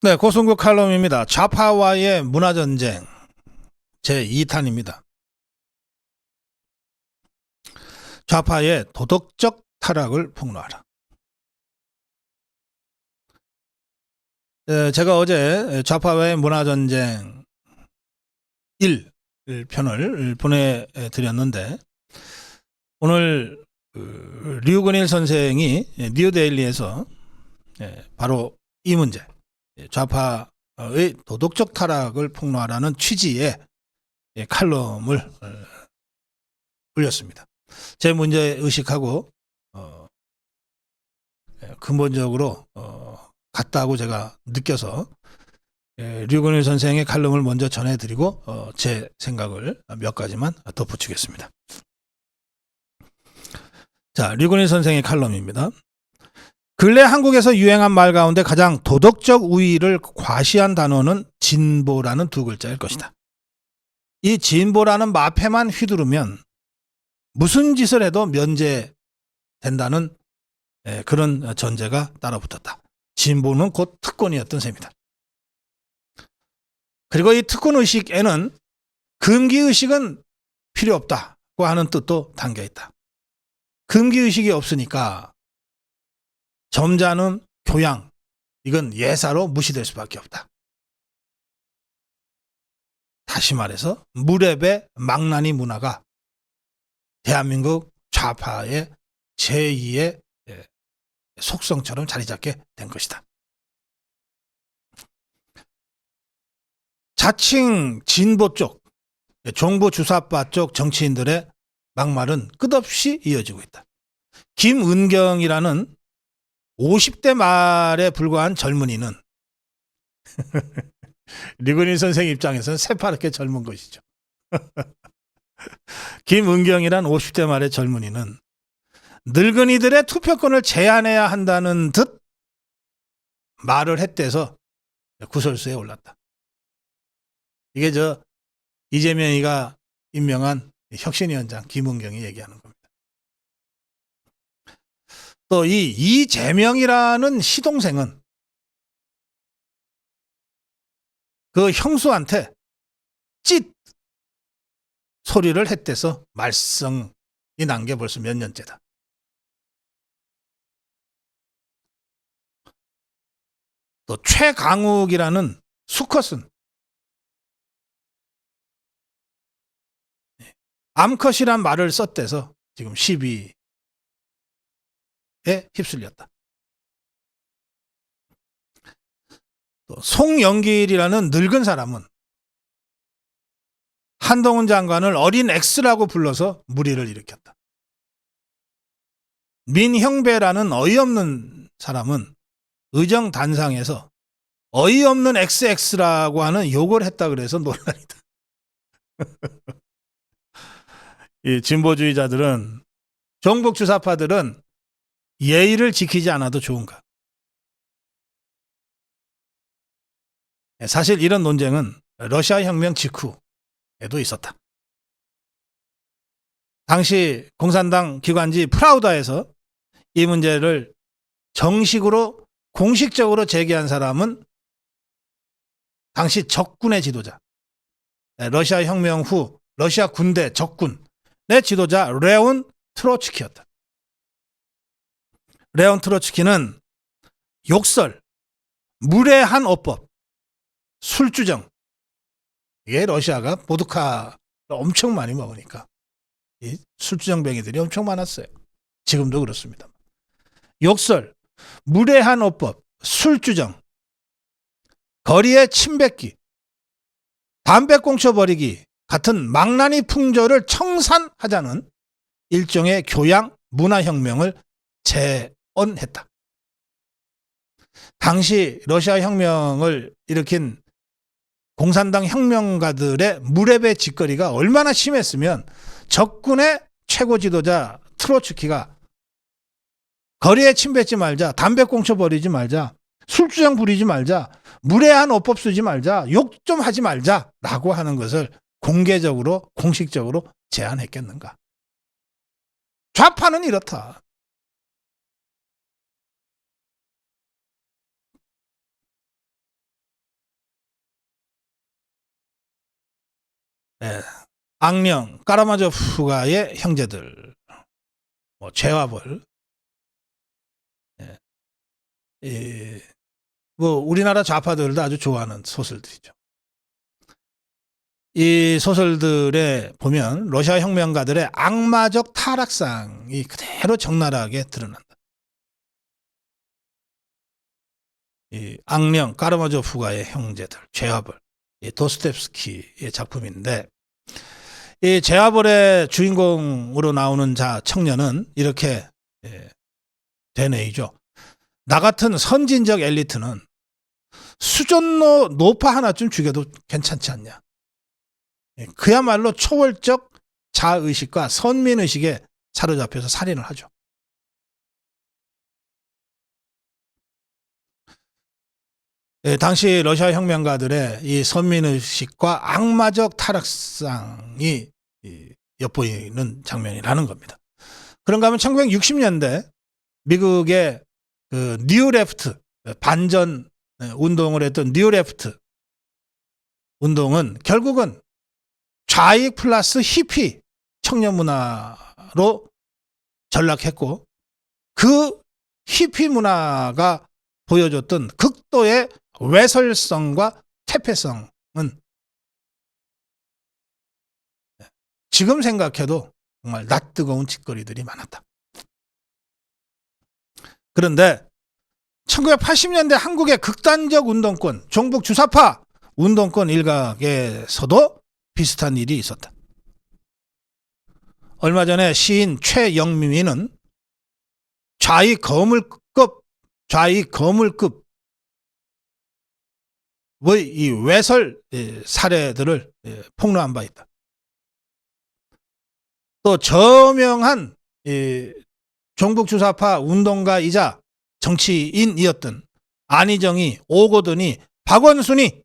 네, 고승국 칼럼입니다. 좌파와의 문화전쟁 제2탄입니다. 좌파의 도덕적 타락을 폭로하라. 제가 어제 좌파와의 문화전쟁 1편을 보내드렸는데, 오늘 류근일 선생이 뉴데일리에서 바로 이 문제, 좌파의 도덕적 타락을 폭로하라는 취지의 칼럼을 올렸습니다. 제 문제 의식하고 근본적으로 같다고 제가 느껴서 류근일 선생의 칼럼을 먼저 전해드리고 제 생각을 몇 가지만 덧붙이겠습니다. 자, 류근일 선생의 칼럼입니다. 근래 한국에서 유행한 말 가운데 가장 도덕적 우위를 과시한 단어는 진보라는 두 글자일 것이다. 이 진보라는 마패만 휘두르면 무슨 짓을 해도 면제된다는 그런 전제가 따라붙었다. 진보는 곧 특권이었던 셈이다. 그리고 이 특권의식에는 금기의식은 필요 없다고 하는 뜻도 담겨있다. 금기의식이 없으니까 점잖은 교양, 이건 예사로 무시될 수밖에 없다. 다시 말해서 무렵의 망나니 문화가 대한민국 좌파의 제2의 속성처럼 자리 잡게 된 것이다. 자칭 진보 쪽, 정부 주사파 쪽 정치인들의 막말은 끝없이 이어지고 있다. 김은경이라는 50대 말에 불과한 젊은이는 류근일 선생 입장에서는 새파랗게 젊은 것이죠. 김은경이란 50대 말의 젊은이는 늙은이들의 투표권을 제한해야 한다는 듯 말을 했대서 구설수에 올랐다. 이게 이재명이가 임명한 혁신위원장 김은경이 얘기하는 겁니다. 또 이 이재명이라는 시동생은 그 형수한테 찢 소리를 했대서 말썽이 난 게 벌써 몇 년째다. 또 최강욱이라는 수컷은 암컷이란 말을 썼대서 지금 시비에 휩쓸렸다. 또 송영길이라는 늙은 사람은 한동훈 장관을 어린 X라고 불러서 물의를 일으켰다. 민형배라는 어이없는 사람은 의정단상에서 어이없는 XX라고 하는 욕을 했다 그래서 논란이다. 이 진보주의자들은, 종북 주사파들은 예의를 지키지 않아도 좋은가? 사실 이런 논쟁은 러시아 혁명 직후에도 있었다. 당시 공산당 기관지 프라우다에서 이 문제를 정식으로 공식적으로 제기한 사람은 당시 적군의 지도자, 러시아 혁명 후 러시아 군대 적군의 지도자 레온 트로츠키였다. 레온 트로츠키는 욕설, 무례한 어법, 술주정, 이게 러시아가 보드카를 엄청 많이 먹으니까 이 술주정뱅이들이 엄청 많았어요. 지금도 그렇습니다. 욕설, 무례한 어법, 술주정, 거리에 침뱉기, 담배 꽁쳐버리기 같은 망나니 풍조를 청산하자는 일종의 교양 문화혁명을 재언했다. 당시 러시아 혁명을 일으킨 공산당 혁명가들의 무례배 짓거리가 얼마나 심했으면 적군의 최고 지도자 트로츠키가 거리에 침뱉지 말자, 담배 꽁쳐버리지 말자, 술주정 부리지 말자, 무례한 어법 쓰지 말자, 욕 좀 하지 말자라고 하는 것을 공개적으로 공식적으로 제안했겠는가? 좌파는 이렇다. 예, 앙령, 까라마조프가의 형제들, 뭐 죄와벌, 예, 뭐 우리나라 좌파들도 아주 좋아하는 소설들이죠. 이 소설들에 보면 러시아 혁명가들의 악마적 타락상이 그대로 적나라하게 드러난다. 이 앙령, 까라마조프가의 형제들, 죄와벌, 이 도스토옙스키의 작품인데, 이 죄와벌의 주인공으로 나오는 청년은 이렇게 되뇌이죠. 나 같은 선진적 엘리트는 수준로 노파 하나쯤 죽여도 괜찮지 않냐. 그야말로 초월적 자의식과 선민의식에 사로잡혀서 살인을 하죠. 당시 러시아 혁명가들의 이 선민의식과 악마적 타락상이 엿보이는 장면이라는 겁니다. 그런가 하면 1960년대 미국의 그 뉴레프트, 반전 운동을 했던 뉴레프트 운동은 결국은 좌익 플러스 히피 청년 문화로 전락했고, 그 히피 문화가 보여줬던 극도의 외설성과 퇴폐성은 지금 생각해도 정말 낯뜨거운 짓거리들이 많았다. 그런데 1980년대 한국의 극단적 운동권, 종북 주사파 운동권 일각에서도 비슷한 일이 있었다. 얼마 전에 시인 최영민은 좌익 거물급의 이 외설 사례들을 폭로한 바 있다. 또 저명한 종북 주사파 운동가이자 정치인이었던 안희정이, 오고든이, 박원순이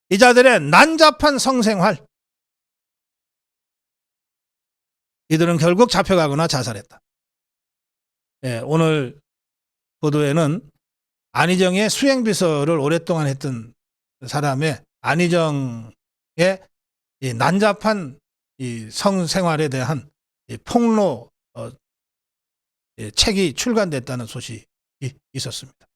이 자들의 난잡한 성생활, 이들은 결국 잡혀가거나 자살했다. 오늘 보도에는 안희정의 수행비서를 오랫동안 했던 사람의 안희정의 이 난잡한 이 성생활에 대한 이 폭로 책이 출간됐다는 소식이 있었습니다.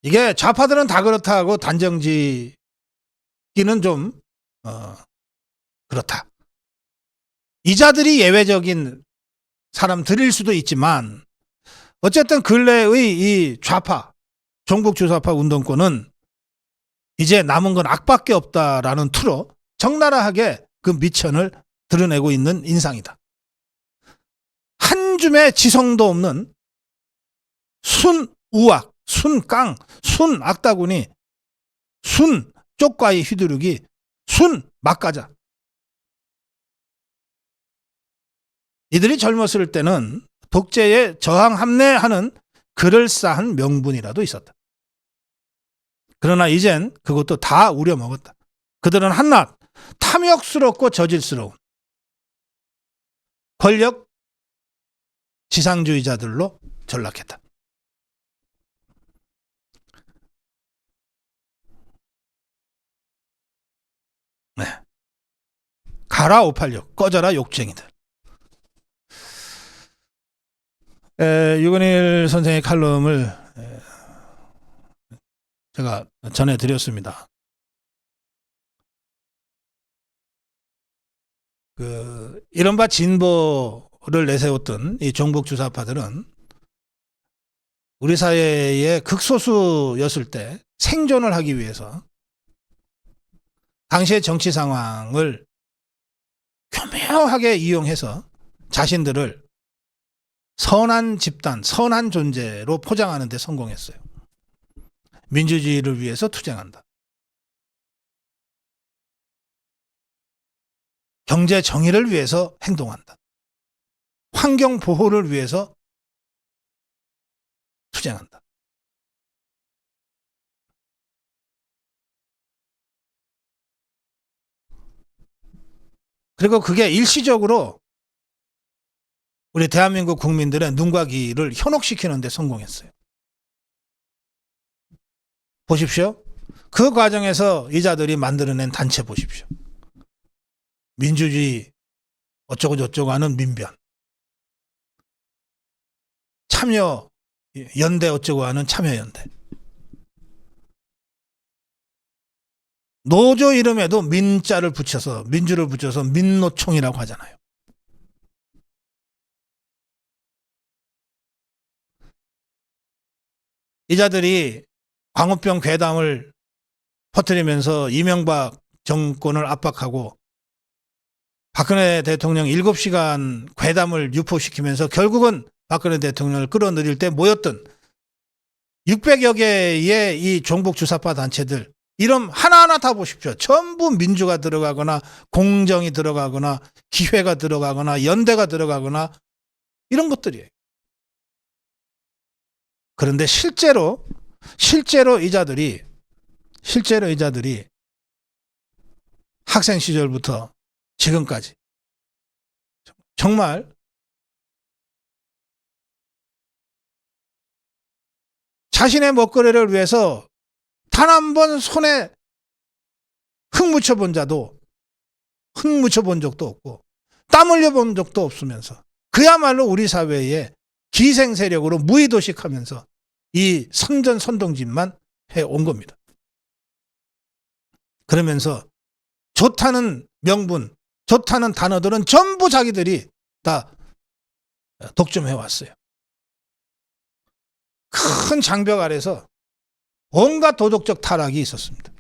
이게 좌파들은 다 그렇다고 단정지기는 좀 그렇다. 이자들이 예외적인 사람들일 수도 있지만 어쨌든 근래의 이 좌파, 종북 주사파 운동권은 이제 남은 건 악밖에 없다라는 투로 적나라하게 그 미천을 드러내고 있는 인상이다. 한 줌의 지성도 없는 순우악, 순깡, 순악다구니, 순 쪽과의 휘두르기, 순 막가자. 이들이 젊었을 때는 독재에 저항함내하는 그럴싸한 명분이라도 있었다. 그러나 이젠 그것도 다 우려먹었다. 그들은 한낱 탐욕스럽고 저질스러운 권력 지상주의자들로 전락했다. 네. 가라 586, 꺼져라 욕쟁이들. 유건일 선생의 칼럼을 제가 전해드렸습니다. 이른바 진보를 내세웠던 이 종북 주사파들은 우리 사회의 극소수였을 때 생존을 하기 위해서 당시의 정치 상황을 교묘하게 이용해서 자신들을 선한 집단, 선한 존재로 포장하는 데 성공했어요. 민주주의를 위해서 투쟁한다. 경제 정의를 위해서 행동한다. 환경 보호를 위해서 투쟁한다. 그리고 그게 일시적으로 우리 대한민국 국민들의 눈과 귀를 현혹시키는 데 성공했어요. 보십시오. 그 과정에서 이자들이 만들어낸 단체 보십시오. 민주주의 어쩌고 저쩌고 하는 민변, 참여 연대 어쩌고 하는 참여연대, 노조 이름에도 민자를 붙여서 민주를 붙여서 민노총이라고 하잖아요. 이자들이 광우병 괴담을 퍼뜨리면서 이명박 정권을 압박하고 박근혜 대통령 7시간 괴담을 유포시키면서 결국은 박근혜 대통령을 끌어들일 때 모였던 600여 개의 이 종북 주사파 단체들 이름 하나하나 다 보십시오. 전부 민주가 들어가거나 공정이 들어가거나 기회가 들어가거나 연대가 들어가거나 이런 것들이에요. 그런데 실제로 이자들이 학생 시절부터 지금까지 정말 자신의 먹거리를 위해서 단 한 번 손에 흙 묻혀본 적도 없고 땀 흘려본 적도 없으면서 그야말로 우리 사회에 기생 세력으로 무의도식하면서 이 선전선동짓만 해온 겁니다. 그러면서 좋다는 명분, 좋다는 단어들은 전부 자기들이 다 독점해왔어요. 큰 장벽 아래서 온갖 도덕적 타락이 있었습니다.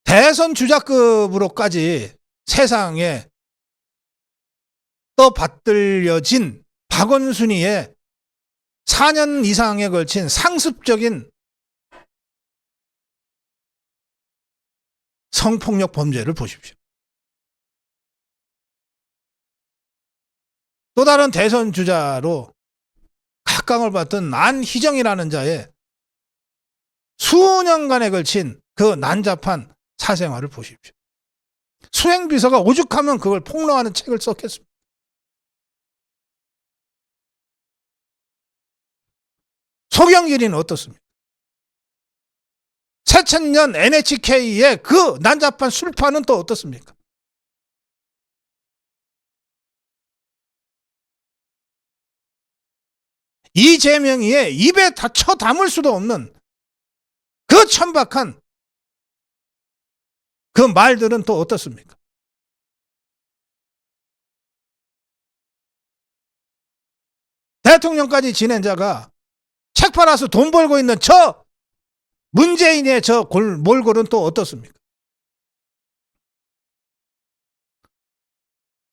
대선 주자급으로까지 세상에 떠받들려진 박원순이의 4년 이상에 걸친 상습적인 성폭력 범죄를 보십시오. 또 다른 대선 주자로 각광을 받던 안희정이라는 자의 수년간에 걸친 그 난잡한 사생활을 보십시오. 수행비서가 오죽하면 그걸 폭로하는 책을 썼겠습니까? 소경길이는 어떻습니까? 새천년 NHK의 그 난잡한 술파는 또 어떻습니까? 이재명이의 입에 다 쳐 담을 수도 없는 그 천박한 그 말들은 또 어떻습니까? 대통령까지 지낸 자가 책 팔아서 돈 벌고 있는 저 문재인의 저 몰골은 또 어떻습니까?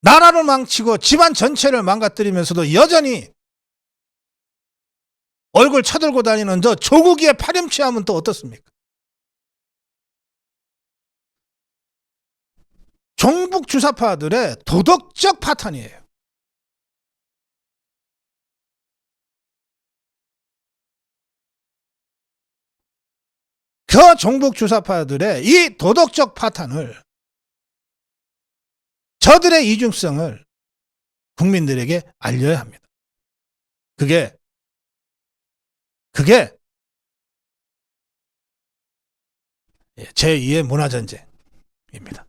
나라를 망치고 집안 전체를 망가뜨리면서도 여전히 얼굴 쳐들고 다니는 저 조국이의 파렴치함은 또 어떻습니까? 종북 주사파들의 도덕적 파탄이에요. 그 종북 주사파들의 이 도덕적 파탄을, 저들의 이중성을 국민들에게 알려야 합니다. 그게 제2의 문화전쟁입니다.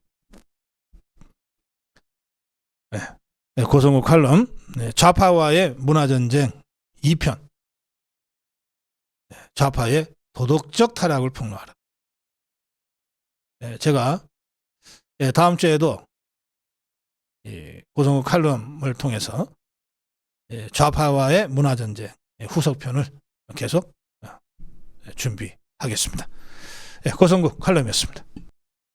고성국 칼럼 좌파와의 문화전쟁 2편, 좌파의 도덕적 타락을 폭로하라. 제가 다음 주에도 고성국 칼럼을 통해서 좌파와의 문화전쟁 후속편을 계속 준비하겠습니다. 고성국 칼럼이었습니다.